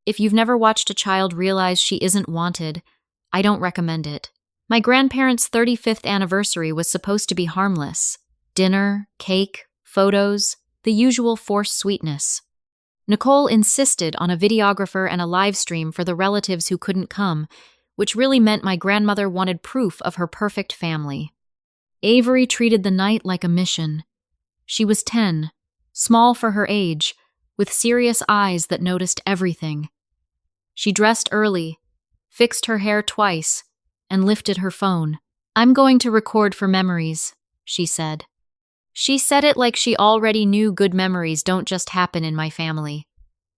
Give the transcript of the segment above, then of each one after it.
If you've never watched a child realize she isn't wanted, I don't recommend it. My grandparents' 35th anniversary was supposed to be harmless. Dinner, cake, photos, the usual forced sweetness. Nicole insisted on a videographer and a live stream for the relatives who couldn't come, which really meant my grandmother wanted proof of her perfect family. Avery treated the night like a mission. She was 10, small for her age, with serious eyes that noticed everything. She dressed early, fixed her hair twice, and lifted her phone. "I'm going to record for memories," she said. She said it like she already knew good memories don't just happen in my family.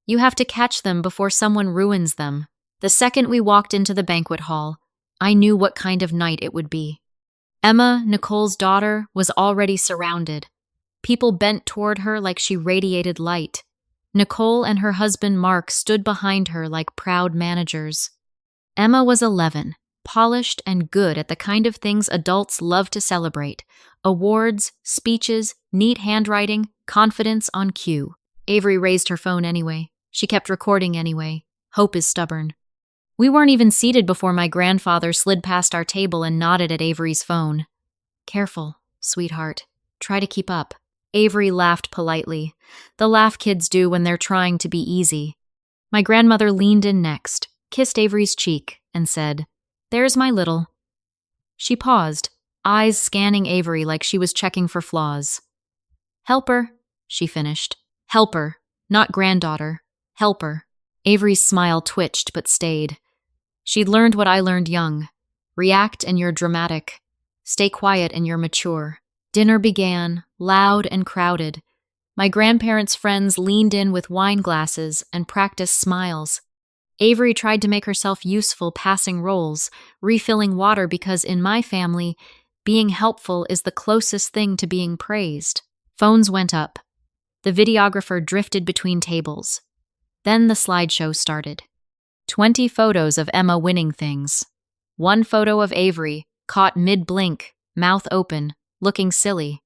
You have to catch them before someone ruins them. The second we walked into the banquet hall, I knew what kind of night it would be. Emma, Nicole's daughter, was already surrounded. People bent toward her like she radiated light. Nicole and her husband Mark stood behind her like proud managers. Emma was 11, polished and good at the kind of things adults love to celebrate. Awards, speeches, neat handwriting, confidence on cue. Avery raised her phone anyway. She kept recording anyway. Hope is stubborn. We weren't even seated before my grandfather slid past our table and nodded at Avery's phone. "Careful, sweetheart. Try to keep up." Avery laughed politely. The laugh kids do when they're trying to be easy. My grandmother leaned in next, kissed Avery's cheek, and said, "There's my little." She paused, eyes scanning Avery like she was checking for flaws. "Helper," she finished. "Helper, not granddaughter. Helper." Avery's smile twitched but stayed. She'd learned what I learned young. React and you're dramatic. Stay quiet and you're mature. Dinner began, loud and crowded. My grandparents' friends leaned in with wine glasses and practiced smiles. Avery tried to make herself useful passing roles, refilling water because in my family, being helpful is the closest thing to being praised. Phones went up. The videographer drifted between tables. Then the slideshow started. 20 photos of Emma winning things. One photo of Avery, caught mid-blink, mouth open, looking silly.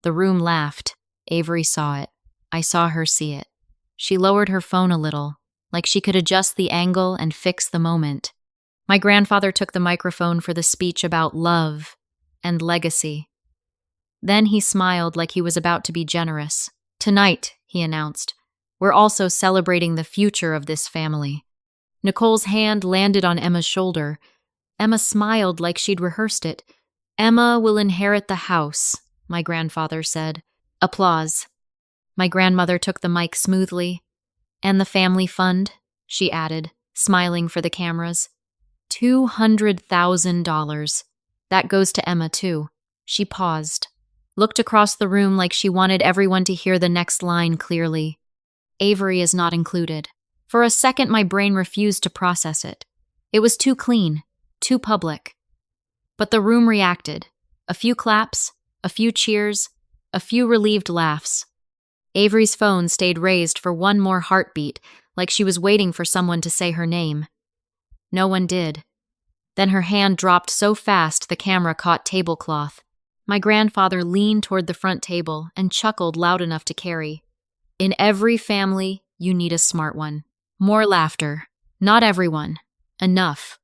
The room laughed. Avery saw it. I saw her see it. She lowered her phone a little, like she could adjust the angle and fix the moment. My grandfather took the microphone for the speech about love and legacy. Then he smiled like he was about to be generous. "Tonight," he announced, "we're also celebrating the future of this family." Nicole's hand landed on Emma's shoulder. Emma smiled like she'd rehearsed it. "Emma will inherit the house," my grandfather said. Applause. My grandmother took the mic smoothly. "And the family fund," she added, smiling for the cameras. $200,000. That goes to Emma, too. She paused, looked across the room like she wanted everyone to hear the next line clearly. Avery is not included. For a second, my brain refused to process it. It was too clean, too public. But the room reacted. A few claps, a few cheers, a few relieved laughs. Avery's phone stayed raised for one more heartbeat, like she was waiting for someone to say her name. No one did. Then her hand dropped so fast the camera caught tablecloth. My grandfather leaned toward the front table and chuckled loud enough to carry. "In every family, you need a smart one." More laughter. "Not everyone. Enough."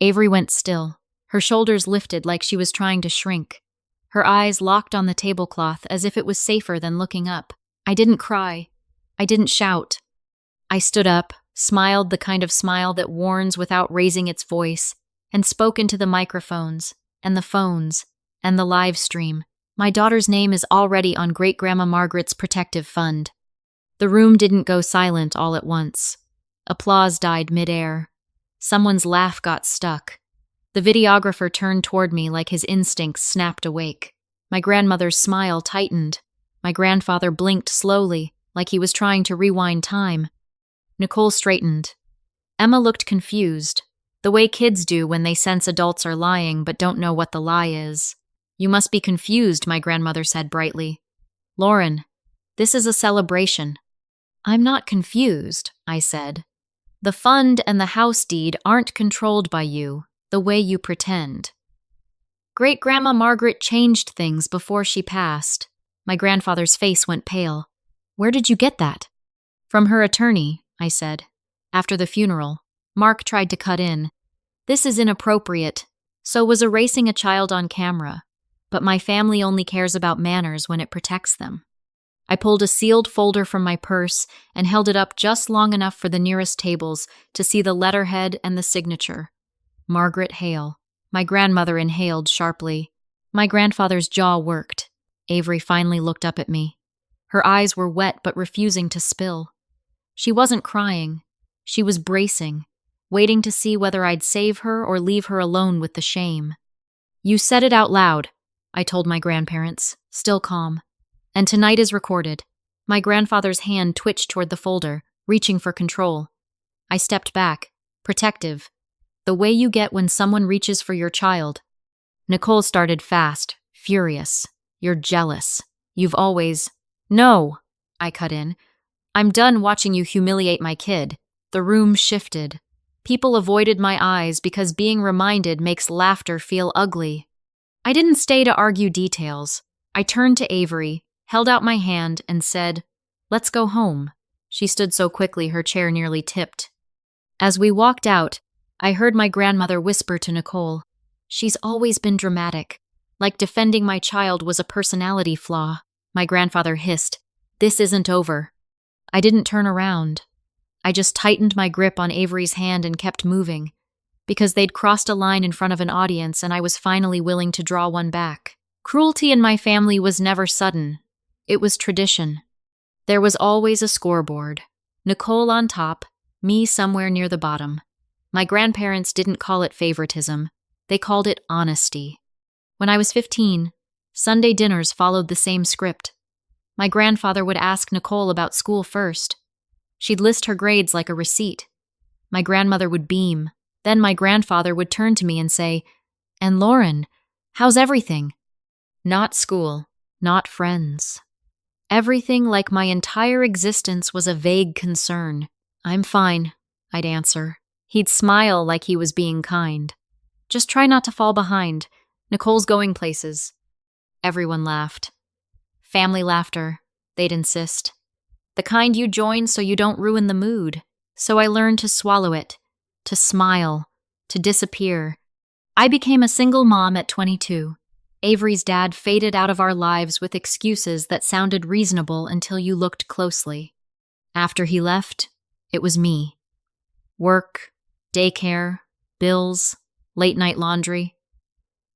Avery went still. Her shoulders lifted like she was trying to shrink. Her eyes locked on the tablecloth as if it was safer than looking up. I didn't cry. I didn't shout. I stood up, smiled the kind of smile that warns without raising its voice, and spoke into the microphones, and the phones, and the live stream. "My daughter's name is already on Great-Grandma Margaret's protective fund." The room didn't go silent all at once. Applause died mid-air. Someone's laugh got stuck. The videographer turned toward me like his instincts snapped awake. My grandmother's smile tightened. My grandfather blinked slowly, like he was trying to rewind time. Nicole straightened. Emma looked confused, the way kids do when they sense adults are lying but don't know what the lie is. "You must be confused," my grandmother said brightly. "Lauren, this is a celebration." "I'm not confused," I said. "The fund and the house deed aren't controlled by you, the way you pretend. Great-Grandma Margaret changed things before she passed." My grandfather's face went pale. "Where did you get that?" "From her attorney," I said. After the funeral, Mark tried to cut in. This is inappropriate. So was erasing a child on camera. But my family only cares about manners when it protects them. I pulled a sealed folder from my purse and held it up just long enough for the nearest tables to see the letterhead and the signature. Margaret Hale. My grandmother inhaled sharply. My grandfather's jaw worked. Avery finally looked up at me. Her eyes were wet but refusing to spill. She wasn't crying. She was bracing, waiting to see whether I'd save her or leave her alone with the shame. You said it out loud, I told my grandparents, still calm. And tonight is recorded. My grandfather's hand twitched toward the folder, reaching for control. I stepped back, protective. The way you get when someone reaches for your child. Nicole started fast, furious. You're jealous. You've always... No, I cut in. I'm done watching you humiliate my kid. The room shifted. People avoided my eyes because being reminded makes laughter feel ugly. I didn't stay to argue details. I turned to Avery, held out my hand, and said, "Let's go home." She stood so quickly her chair nearly tipped. As we walked out, I heard my grandmother whisper to Nicole, "She's always been dramatic, like defending my child was a personality flaw." My grandfather hissed, "This isn't over." I didn't turn around. I just tightened my grip on Avery's hand and kept moving, because they'd crossed a line in front of an audience and I was finally willing to draw one back. Cruelty in my family was never sudden. It was tradition. There was always a scoreboard. Nicole on top, me somewhere near the bottom. My grandparents didn't call it favoritism. They called it honesty. When I was 15, Sunday dinners followed the same script. My grandfather would ask Nicole about school first. She'd list her grades like a receipt. My grandmother would beam. Then my grandfather would turn to me and say, "And Lauren, how's everything?" Not school, not friends. Everything, like my entire existence, was a vague concern. "I'm fine," I'd answer. He'd smile like he was being kind. "Just try not to fall behind. Nicole's going places." Everyone laughed. Family laughter, they'd insist. The kind you join so you don't ruin the mood. So I learned to swallow it, to smile, to disappear. I became a single mom at 22. Avery's dad faded out of our lives with excuses that sounded reasonable until you looked closely. After he left, it was me. Work, daycare, bills, late-night laundry.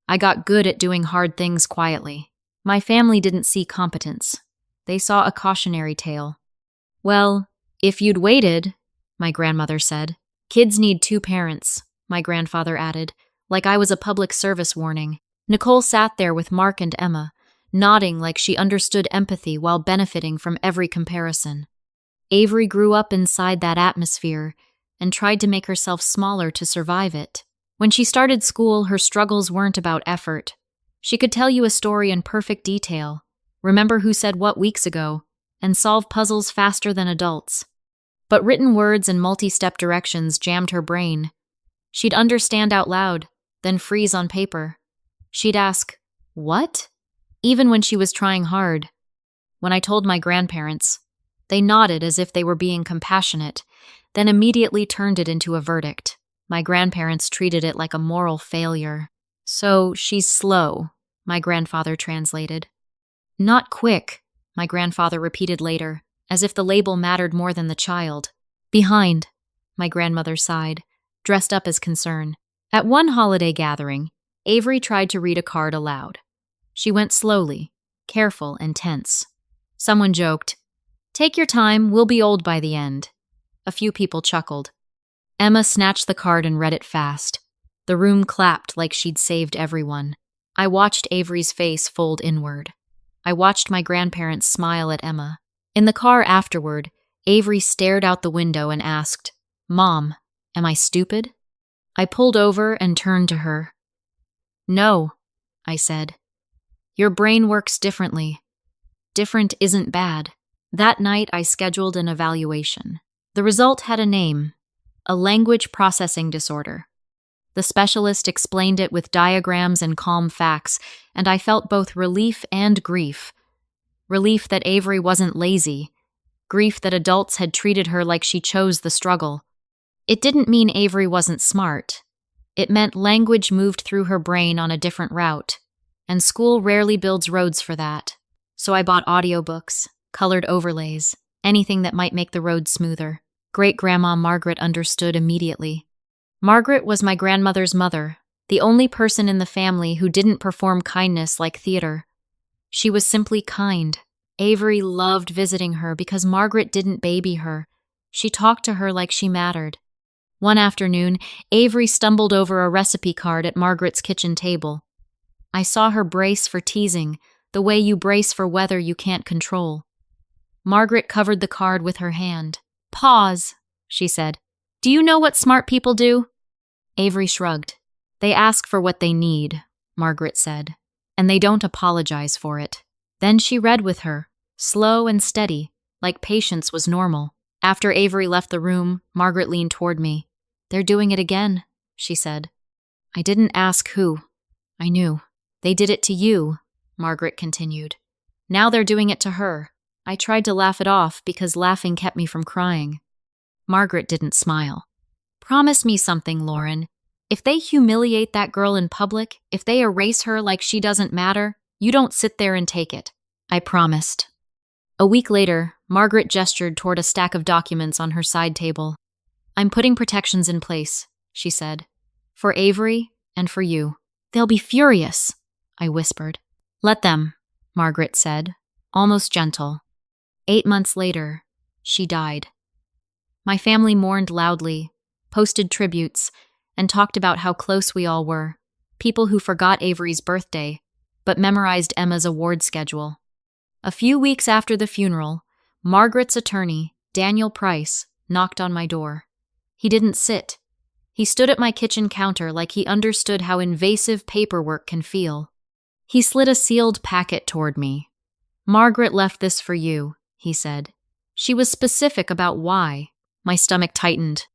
I got good at doing hard things quietly. My family didn't see competence. They saw a cautionary tale. "Well, if you'd waited," my grandmother said. "Kids need two parents," my grandfather added, like I was a public service warning. Nicole sat there with Mark and Emma, nodding like she understood empathy while benefiting from every comparison. Avery grew up inside that atmosphere and tried to make herself smaller to survive it. When she started school, her struggles weren't about effort. She could tell you a story in perfect detail, remember who said what weeks ago, and solve puzzles faster than adults. But written words and multi-step directions jammed her brain. She'd understand out loud, then freeze on paper. She'd ask, "What?" even when she was trying hard. When I told my grandparents, they nodded as if they were being compassionate, then immediately turned it into a verdict. My grandparents treated it like a moral failure. "So she's slow," my grandfather translated. "Not quick," my grandfather repeated later, as if the label mattered more than the child. "Behind," my grandmother sighed, dressed up as concern. At one holiday gathering, Avery tried to read a card aloud. She went slowly, careful and tense. Someone joked, "Take your time, we'll be old by the end." A few people chuckled. Emma snatched the card and read it fast. The room clapped like she'd saved everyone. I watched Avery's face fold inward. I watched my grandparents smile at Emma. In the car afterward, Avery stared out the window and asked, "Mom, am I stupid?" I pulled over and turned to her. "No," I said. "Your brain works differently. Different isn't bad." That night, I scheduled an evaluation. The result had a name, a language processing disorder. The specialist explained it with diagrams and calm facts, and I felt both relief and grief. Relief that Avery wasn't lazy, grief that adults had treated her like she chose the struggle. It didn't mean Avery wasn't smart. It meant language moved through her brain on a different route, and school rarely builds roads for that. So I bought audiobooks, colored overlays, anything that might make the road smoother. Great-grandma Margaret understood immediately. Margaret was my grandmother's mother, the only person in the family who didn't perform kindness like theater. She was simply kind. Avery loved visiting her because Margaret didn't baby her. She talked to her like she mattered. One afternoon, Avery stumbled over a recipe card at Margaret's kitchen table. I saw her brace for teasing, the way you brace for weather you can't control. Margaret covered the card with her hand. "Pause," she said. "Do you know what smart people do?" Avery shrugged. "They ask for what they need," Margaret said, "and they don't apologize for it." Then she read with her, slow and steady, like patience was normal. After Avery left the room, Margaret leaned toward me. "They're doing it again," she said. I didn't ask who. I knew. "They did it to you," Margaret continued. "Now they're doing it to her." I tried to laugh it off because laughing kept me from crying. Margaret didn't smile. "Promise me something, Lauren. If they humiliate that girl in public, if they erase her like she doesn't matter, you don't sit there and take it." I promised. A week later, Margaret gestured toward a stack of documents on her side table. "I'm putting protections in place," she said. "For Avery and for you." "They'll be furious," I whispered. "Let them," Margaret said, almost gentle. 8 months later, she died. My family mourned loudly, posted tributes, and talked about how close we all were, people who forgot Avery's birthday, but memorized Emma's award schedule. A few weeks after the funeral, Margaret's attorney, Daniel Price, knocked on my door. He didn't sit. He stood at my kitchen counter like he understood how invasive paperwork can feel. He slid a sealed packet toward me. "Margaret left this for you," he said. "She was specific about why." My stomach tightened.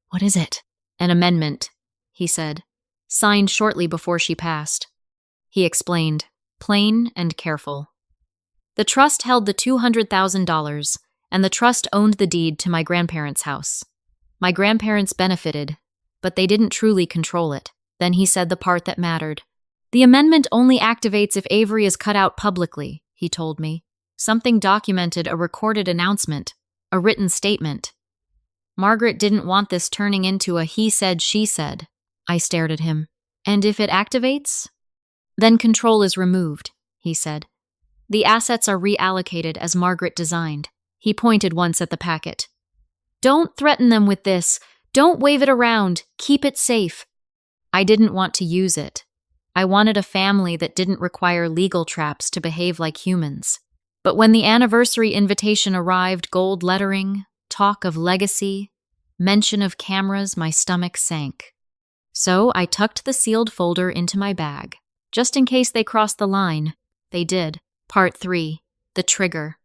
"What is it?" "An amendment," he said, "signed shortly before she passed." He explained, plain and careful. The trust held the $200,000, and the trust owned the deed to my grandparents' house. My grandparents benefited, but they didn't truly control it. Then he said the part that mattered. "The amendment only activates if Avery is cut out publicly," he told me. "Something documented, a recorded announcement, a written statement." Margaret didn't want this turning into a he said, she said. I stared at him. "And if it activates?" "Then control is removed," he said. "The assets are reallocated as Margaret designed." He pointed once at the packet. "Don't threaten them with this. Don't wave it around. Keep it safe." I didn't want to use it. I wanted a family that didn't require legal traps to behave like humans. But when the anniversary invitation arrived, gold lettering, talk of legacy, mention of cameras, my stomach sank. So I tucked the sealed folder into my bag, just in case they crossed the line. They did. Part 3. The Trigger.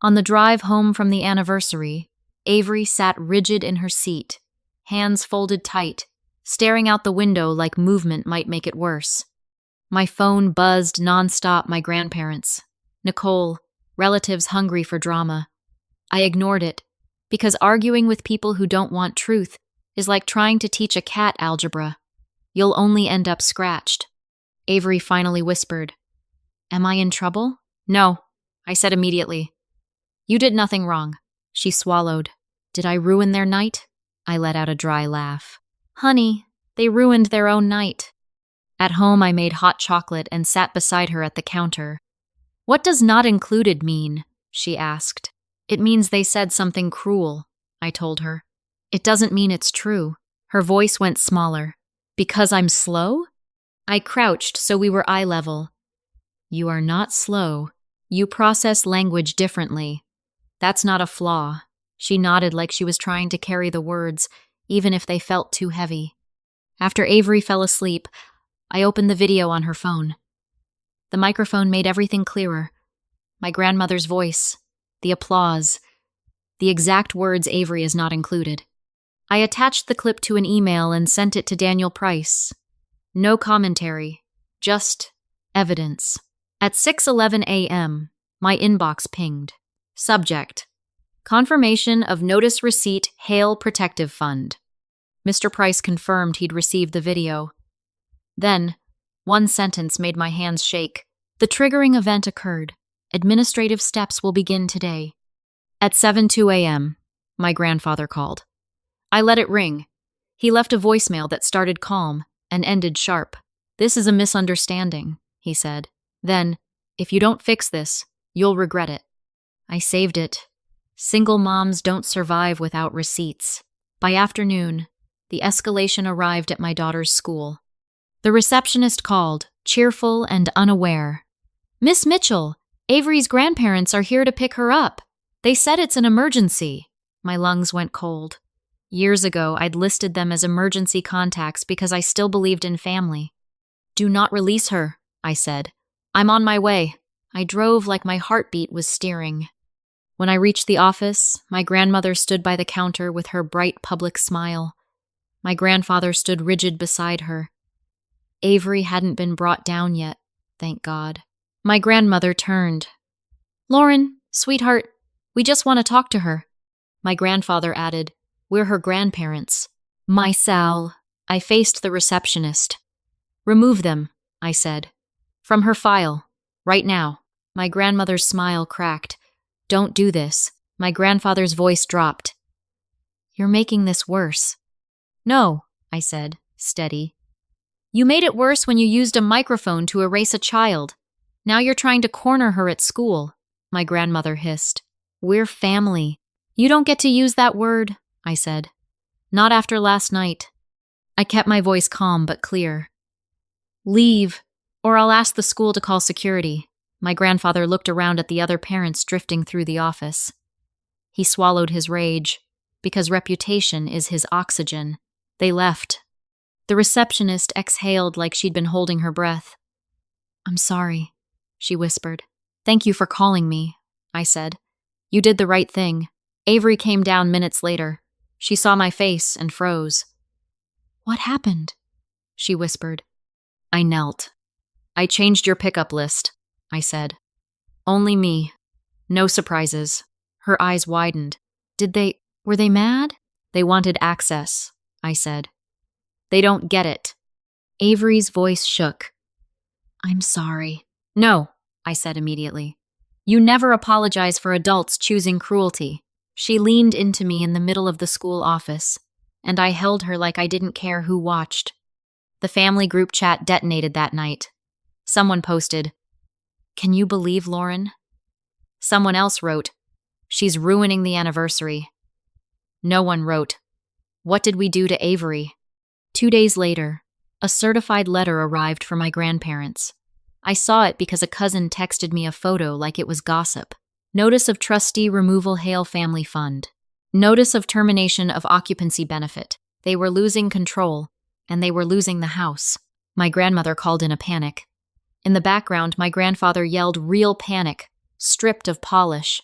On the drive home from the anniversary, Avery sat rigid in her seat, hands folded tight, staring out the window like movement might make it worse. My phone buzzed nonstop, my grandparents. Nicole, relatives hungry for drama. I ignored it, because arguing with people who don't want truth is like trying to teach a cat algebra. You'll only end up scratched. Avery finally whispered, "Am I in trouble?" "No," I said immediately. "You did nothing wrong." She swallowed. "Did I ruin their night?" I let out a dry laugh. "Honey, they ruined their own night." At home, I made hot chocolate and sat beside her at the counter. "What does not included mean?" she asked. "It means they said something cruel," I told her. "It doesn't mean it's true." Her voice went smaller. "Because I'm slow?" I crouched so we were eye level. "You are not slow. You process language differently. That's not a flaw." She nodded like she was trying to carry the words, even if they felt too heavy. After Avery fell asleep, I opened the video on her phone. The microphone made everything clearer. My grandmother's voice, the applause, the exact words Avery is not included. I attached the clip to an email and sent it to Daniel Price. No commentary, just evidence. At 6:11 a.m., my inbox pinged. Subject: Confirmation of Notice Receipt Hail Protective Fund. Mr. Price confirmed he'd received the video. Then, one sentence made my hands shake. The triggering event occurred. Administrative steps will begin today. At 7:02 a.m., my grandfather called. I let it ring. He left a voicemail that started calm and ended sharp. "This is a misunderstanding," he said. Then, "If you don't fix this, you'll regret it." I saved it. Single moms don't survive without receipts. By afternoon, the escalation arrived at my daughter's school. The receptionist called, cheerful and unaware. "Miss Mitchell, Avery's grandparents are here to pick her up. They said it's an emergency." My lungs went cold. Years ago, I'd listed them as emergency contacts because I still believed in family. "Do not release her," I said. "I'm on my way." I drove like my heartbeat was steering. When I reached the office, my grandmother stood by the counter with her bright public smile. My grandfather stood rigid beside her. Avery hadn't been brought down yet, thank God. My grandmother turned. "Lauren, sweetheart, we just want to talk to her." My grandfather added, "We're her grandparents." "My Sal." I faced the receptionist. "Remove them," I said. "From her file. Right now." My grandmother's smile cracked. "Don't do this." My grandfather's voice dropped. "You're making this worse." "No," I said, steady. "You made it worse when you used a microphone to erase a child. Now you're trying to corner her at school," my grandmother hissed. "We're family." "You don't get to use that word," I said. "Not after last night." I kept my voice calm but clear. "Leave, or I'll ask the school to call security." My grandfather looked around at the other parents drifting through the office. He swallowed his rage, because reputation is his oxygen. They left. The receptionist exhaled like she'd been holding her breath. "I'm sorry," she whispered. "Thank you for calling me," I said. "You did the right thing." Avery came down minutes later. She saw my face and froze. "What happened?" she whispered. I knelt. "I changed your pickup list," I said. "Only me. No surprises." Her eyes widened. Were they mad?" "They wanted access," I said. "They don't get it." Avery's voice shook. "I'm sorry." "No," I said immediately. "You never apologize for adults choosing cruelty." She leaned into me in the middle of the school office, and I held her like I didn't care who watched. The family group chat detonated that night. Someone posted, "Can you believe Lauren?" Someone else wrote, "She's ruining the anniversary." No one wrote, "What did we do to Avery?" 2 days later, a certified letter arrived for my grandparents. I saw it because a cousin texted me a photo like it was gossip. Notice of trustee removal Hale Family Fund. Notice of termination of occupancy benefit. They were losing control, and they were losing the house. My grandmother called in a panic. In the background, my grandfather yelled real panic, stripped of polish.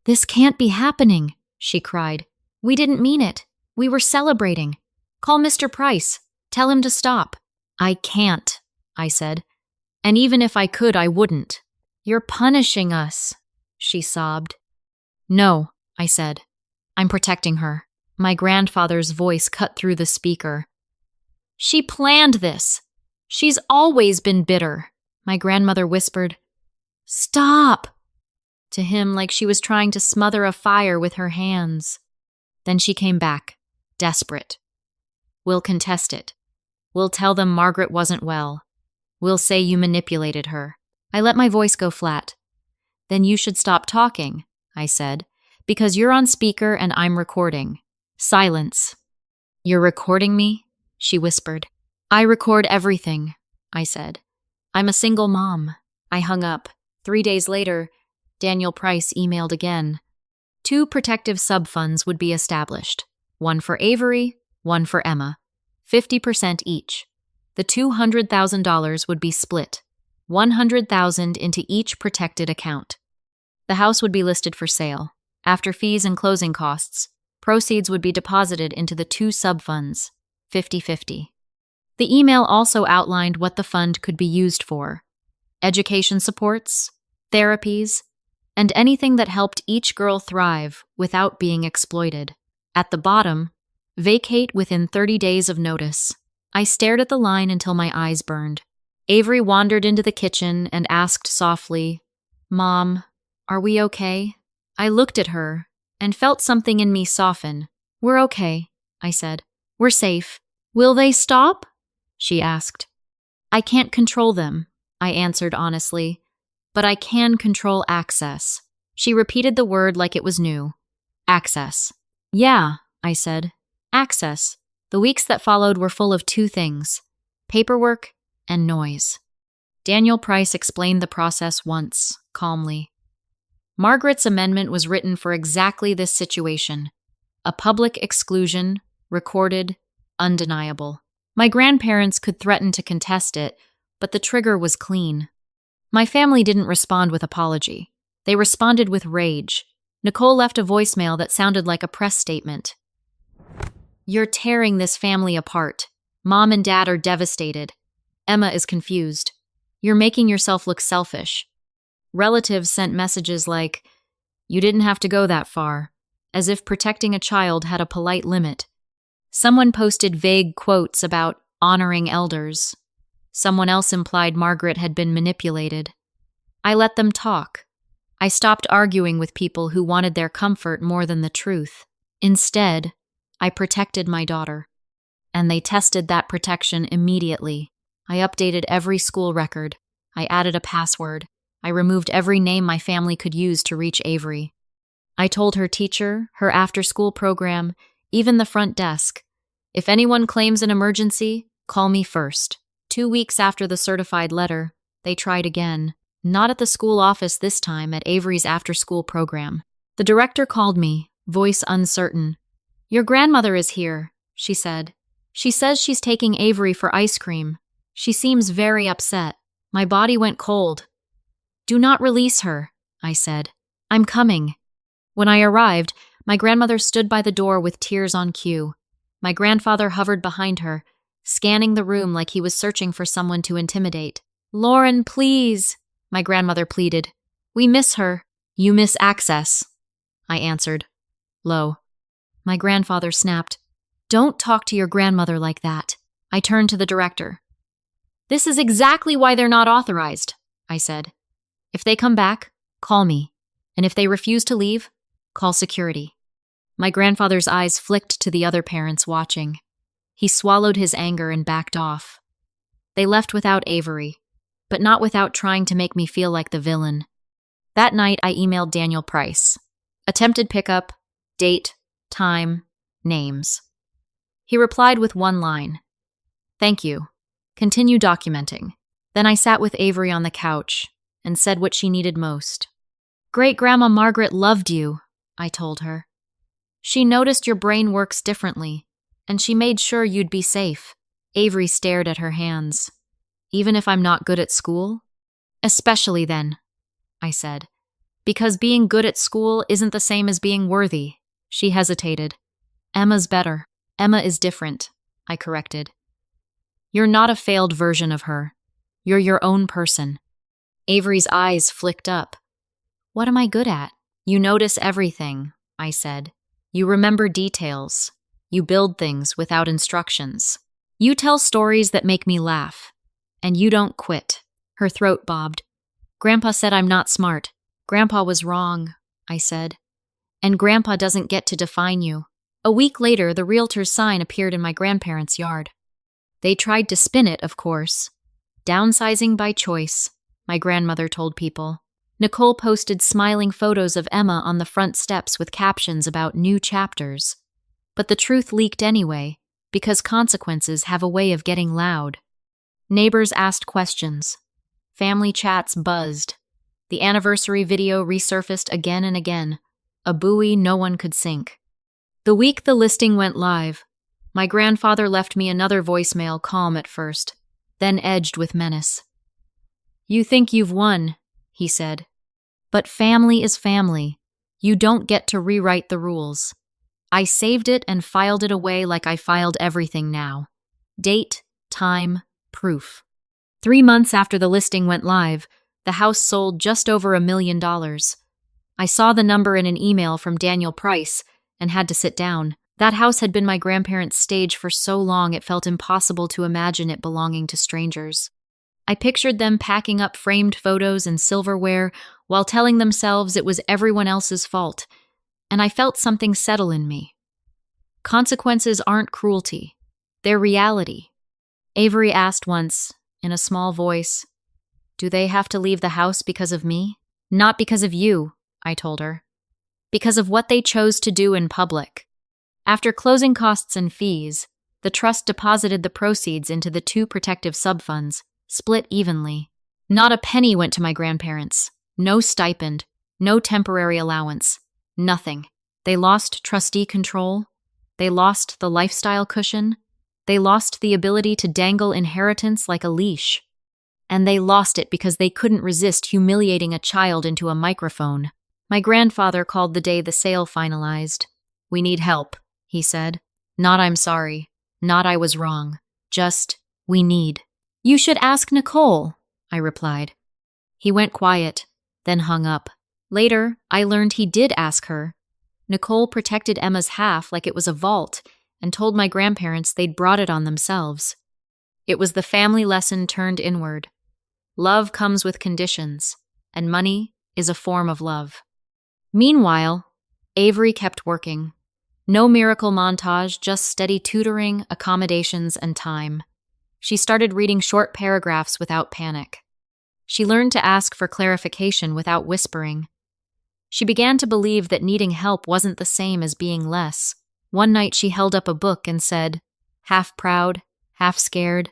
"This can't be happening," she cried. "We didn't mean it. We were celebrating. Call Mr. Price. Tell him to stop." "I can't," I said. "And even if I could, I wouldn't." "You're punishing us," she sobbed. "No," I said. "I'm protecting her." My grandfather's voice cut through the speaker. "She planned this. She's always been bitter." My grandmother whispered, "Stop!" to him like she was trying to smother a fire with her hands. Then she came back, desperate. "We'll contest it. We'll tell them Margaret wasn't well. We'll say you manipulated her." I let my voice go flat. "Then you should stop talking," I said, "because you're on speaker and I'm recording." Silence. "You're recording me?" she whispered. "I record everything," I said. "I'm a single mom." I hung up. 3 days later, Daniel Price emailed again. 2 protective sub-funds would be established. One for Avery, one for Emma. 50% each. The $200,000 would be split. $100,000 into each protected account. The house would be listed for sale. After fees and closing costs, proceeds would be deposited into the 2 sub-funds, 50-50. The email also outlined what the fund could be used for: education supports, therapies, and anything that helped each girl thrive without being exploited. At the bottom, Vacate within 30 days of notice. I stared at the line until my eyes burned. Avery wandered into the kitchen and asked softly, "Mom, are we okay?" I looked at her and felt something in me soften. "We're okay," I said. "We're safe." "Will they stop?" she asked. "I can't control them," I answered honestly, "but I can control access." She repeated the word like it was new. Access. "Yeah," I said. Access. The weeks that followed were full of two things: paperwork and noise. Daniel Price explained the process once, calmly. Margaret's amendment was written for exactly this situation: a public exclusion, recorded, undeniable. My grandparents could threaten to contest it, but the trigger was clean. My family didn't respond with apology. They responded with rage. Nicole left a voicemail that sounded like a press statement. "You're tearing this family apart. Mom and Dad are devastated. Emma is confused. You're making yourself look selfish." Relatives sent messages like, "You didn't have to go that far," as if protecting a child had a polite limit. Someone posted vague quotes about honoring elders. Someone else implied Margaret had been manipulated. I let them talk. I stopped arguing with people who wanted their comfort more than the truth. Instead, I protected my daughter. And they tested that protection immediately. I updated every school record. I added a password. I removed every name my family could use to reach Avery. I told her teacher, her after-school program, even the front desk, "If anyone claims an emergency, call me first." 2 weeks after the certified letter, they tried again. Not at the school office this time, at Avery's after-school program. The director called me, voice uncertain. "Your grandmother is here," she said. "She says she's taking Avery for ice cream. She seems very upset." My body went cold. "Do not release her," I said. "I'm coming." When I arrived, my grandmother stood by the door with tears on cue. My grandfather hovered behind her, scanning the room like he was searching for someone to intimidate. "Lauren, please," my grandmother pleaded. "We miss her." "You miss access," I answered, low. My grandfather snapped, "Don't talk to your grandmother like that." I turned to the director. "This is exactly why they're not authorized," I said. "If they come back, call me. And if they refuse to leave, call security." My grandfather's eyes flicked to the other parents watching. He swallowed his anger and backed off. They left without Avery, but not without trying to make me feel like the villain. That night, I emailed Daniel Price. Attempted pickup, date, time, names. He replied with one line: "Thank you. Continue documenting." Then I sat with Avery on the couch and said what she needed most. "Great-Grandma Margaret loved you," I told her. "She noticed your brain works differently, and she made sure you'd be safe." Avery stared at her hands. "Even if I'm not good at school?" "Especially then," I said. "Because being good at school isn't the same as being worthy." She hesitated. "Emma's better." "Emma is different," I corrected. "You're not a failed version of her. You're your own person." Avery's eyes flicked up. "What am I good at?" "You notice everything," I said. "You remember details. You build things without instructions. You tell stories that make me laugh. And you don't quit." Her throat bobbed. "Grandpa said I'm not smart." "Grandpa was wrong," I said. "And Grandpa doesn't get to define you." A week later, the realtor's sign appeared in my grandparents' yard. They tried to spin it, of course. "Downsizing by choice," my grandmother told people. Nicole posted smiling photos of Emma on the front steps with captions about new chapters. But the truth leaked anyway, because consequences have a way of getting loud. Neighbors asked questions. Family chats buzzed. The anniversary video resurfaced again and again, a buoy no one could sink. The week the listing went live, my grandfather left me another voicemail, calm at first, then edged with menace. "You think you've won," he said. "But family is family. You don't get to rewrite the rules." I saved it and filed it away like I filed everything now. Date, time, proof. 3 months after the listing went live, the house sold just over $1 million. I saw the number in an email from Daniel Price and had to sit down. That house had been my grandparents' stage for so long it felt impossible to imagine it belonging to strangers. I pictured them packing up framed photos and silverware while telling themselves it was everyone else's fault, and I felt something settle in me. Consequences aren't cruelty, they're reality. Avery asked once, in a small voice, "Do they have to leave the house because of me?" "Not because of you," I told her. "Because of what they chose to do in public." After closing costs and fees, the trust deposited the proceeds into the two protective subfunds, split evenly. Not a penny went to my grandparents. No stipend, no temporary allowance, nothing. They lost trustee control. They lost the lifestyle cushion. They lost the ability to dangle inheritance like a leash. And they lost it because they couldn't resist humiliating a child into a microphone. My grandfather called the day the sale finalized. "We need help," he said. "Not I'm sorry. Not I was wrong. Just, we need." "You should ask Nicole," I replied. He went quiet, then hung up. Later, I learned he did ask her. Nicole protected Emma's half like it was a vault and told my grandparents they'd brought it on themselves. It was the family lesson turned inward. Love comes with conditions, and money is a form of love. Meanwhile, Avery kept working. No miracle montage, just steady tutoring, accommodations, and time. She started reading short paragraphs without panic. She learned to ask for clarification without whispering. She began to believe that needing help wasn't the same as being less. One night she held up a book and said, half proud, half scared,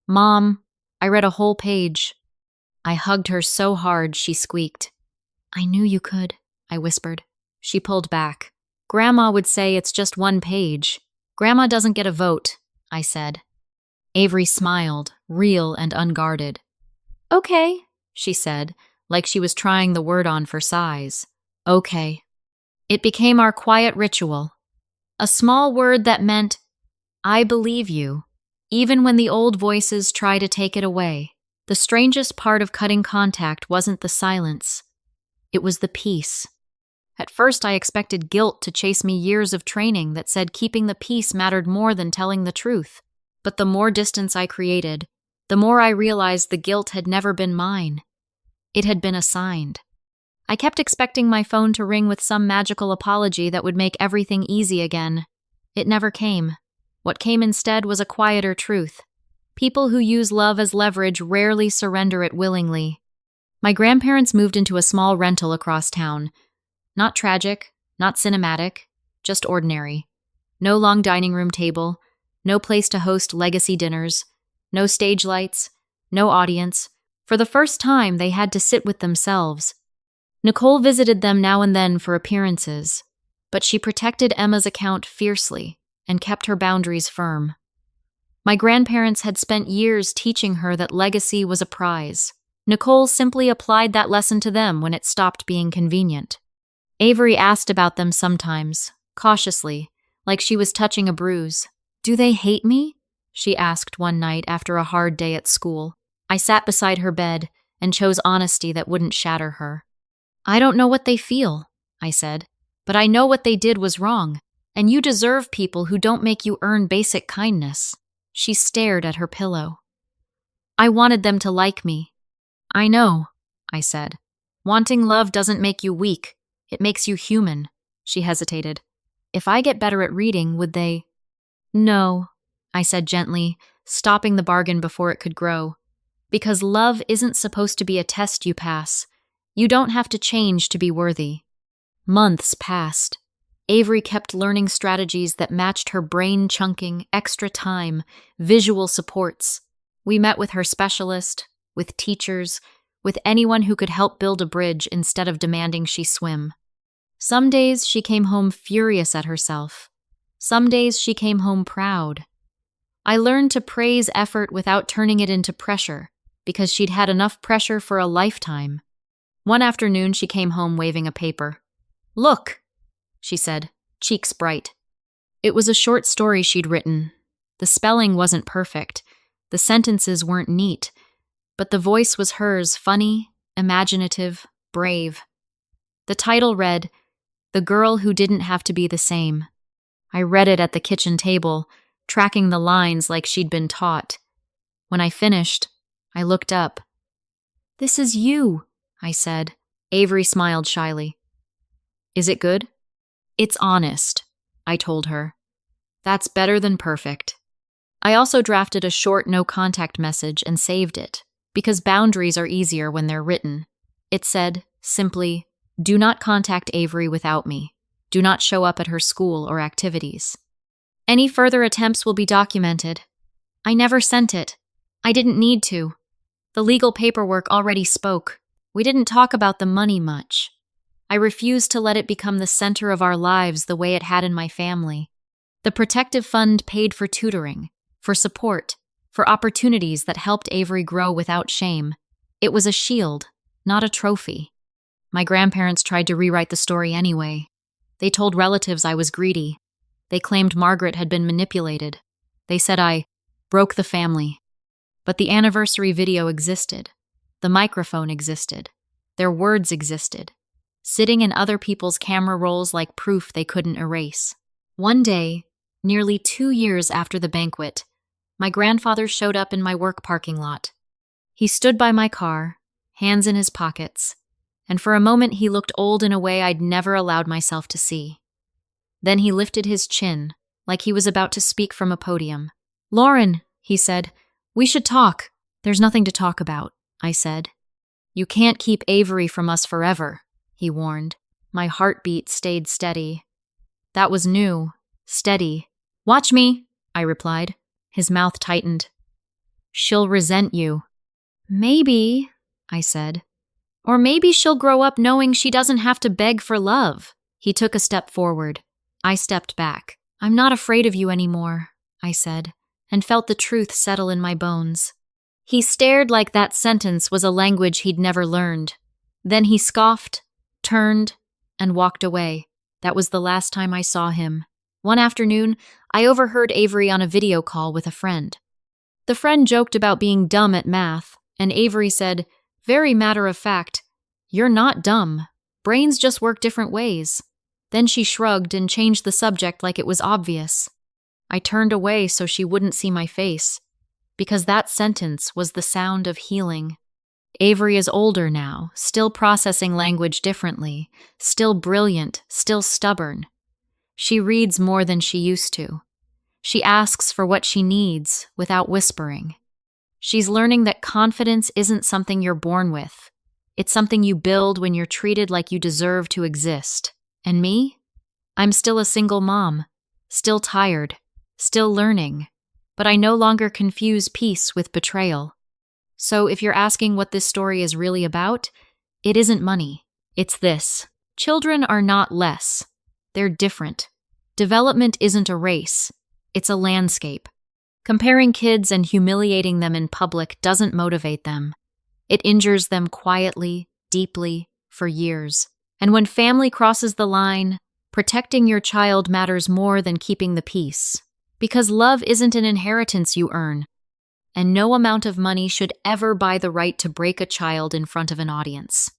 "Mom, I read a whole page." I hugged her so hard she squeaked. "I knew you could," I whispered. She pulled back. "Grandma would say it's just one page. Grandma doesn't get a vote," I said. Avery smiled, real and unguarded. "Okay," she said, like she was trying the word on for size. "Okay." It became our quiet ritual. A small word that meant, "I believe you," even when the old voices try to take it away. The strangest part of cutting contact wasn't the silence. It was the peace. At first, I expected guilt to chase me years of training that said keeping the peace mattered more than telling the truth. But the more distance I created, the more I realized the guilt had never been mine. It had been assigned. I kept expecting my phone to ring with some magical apology that would make everything easy again. It never came. What came instead was a quieter truth. People who use love as leverage rarely surrender it willingly. My grandparents moved into a small rental across town. Not tragic, not cinematic, just ordinary. No long dining room table, no place to host legacy dinners, no stage lights, no audience. For the first time, they had to sit with themselves. Nicole visited them now and then for appearances, but she protected Emma's account fiercely and kept her boundaries firm. My grandparents had spent years teaching her that legacy was a prize. Nicole simply applied that lesson to them when it stopped being convenient. Avery asked about them sometimes, cautiously, like she was touching a bruise. "Do they hate me?" she asked one night after a hard day at school. I sat beside her bed and chose honesty that wouldn't shatter her. "I don't know what they feel," I said, "but I know what they did was wrong, and you deserve people who don't make you earn basic kindness." She stared at her pillow. "I wanted them to like me." "I know," I said. "Wanting love doesn't make you weak. It makes you human." She hesitated. "If I get better at reading, would they—" "No," I said gently, stopping the bargain before it could grow. "Because love isn't supposed to be a test you pass. You don't have to change to be worthy." Months passed. Avery kept learning strategies that matched her brain chunking, extra time, visual supports. We met with her specialist, with teachers, with anyone who could help build a bridge instead of demanding she swim. Some days she came home furious at herself. Some days she came home proud. I learned to praise effort without turning it into pressure, because she'd had enough pressure for a lifetime. One afternoon she came home waving a paper. "Look," she said, cheeks bright. It was a short story she'd written. The spelling wasn't perfect. The sentences weren't neat. But the voice was hers, funny, imaginative, brave. The title read, "The Girl Who Didn't Have to Be the Same." I read it at the kitchen table, tracking the lines like she'd been taught. When I finished, I looked up. "This is you," I said. Avery smiled shyly. "Is it good?" "It's honest," I told her. "That's better than perfect." I also drafted a short no-contact message and saved it, because boundaries are easier when they're written. It said, simply, "Do not contact Avery without me. Do not show up at her school or activities. Any further attempts will be documented." I never sent it. I didn't need to. The legal paperwork already spoke. We didn't talk about the money much. I refused to let it become the center of our lives the way it had in my family. The protective fund paid for tutoring, for support, for opportunities that helped Avery grow without shame. It was a shield, not a trophy. My grandparents tried to rewrite the story anyway. They told relatives I was greedy. They claimed Margaret had been manipulated. They said I broke the family. But the anniversary video existed. The microphone existed. Their words existed, sitting in other people's camera rolls like proof they couldn't erase. One day, nearly 2 years after the banquet, my grandfather showed up in my work parking lot. He stood by my car, hands in his pockets, and for a moment he looked old in a way I'd never allowed myself to see. Then he lifted his chin, like he was about to speak from a podium. "Lauren," he said, "we should talk." "There's nothing to talk about," I said. "You can't keep Avery from us forever," he warned. My heartbeat stayed steady. That was new, steady. "Watch me," I replied. His mouth tightened. "She'll resent you." "Maybe," I said. "Or maybe she'll grow up knowing she doesn't have to beg for love." He took a step forward. I stepped back. "I'm not afraid of you anymore," I said, and felt the truth settle in my bones. He stared like that sentence was a language he'd never learned. Then he scoffed, turned, and walked away. That was the last time I saw him. One afternoon, I overheard Avery on a video call with a friend. The friend joked about being dumb at math, and Avery said, very matter of fact, "You're not dumb. Brains just work different ways." Then she shrugged and changed the subject like it was obvious. I turned away so she wouldn't see my face, because that sentence was the sound of healing. Avery is older now, still processing language differently, still brilliant, still stubborn. She reads more than she used to. She asks for what she needs without whispering. She's learning that confidence isn't something you're born with. It's something you build when you're treated like you deserve to exist. And me? I'm still a single mom, still tired, still learning, but I no longer confuse peace with betrayal. So if you're asking what this story is really about, it isn't money. It's this. Children are not less. They're different. Development isn't a race. It's a landscape. Comparing kids and humiliating them in public doesn't motivate them. It injures them quietly, deeply, for years. And when family crosses the line, protecting your child matters more than keeping the peace. Because love isn't an inheritance you earn, and no amount of money should ever buy the right to break a child in front of an audience.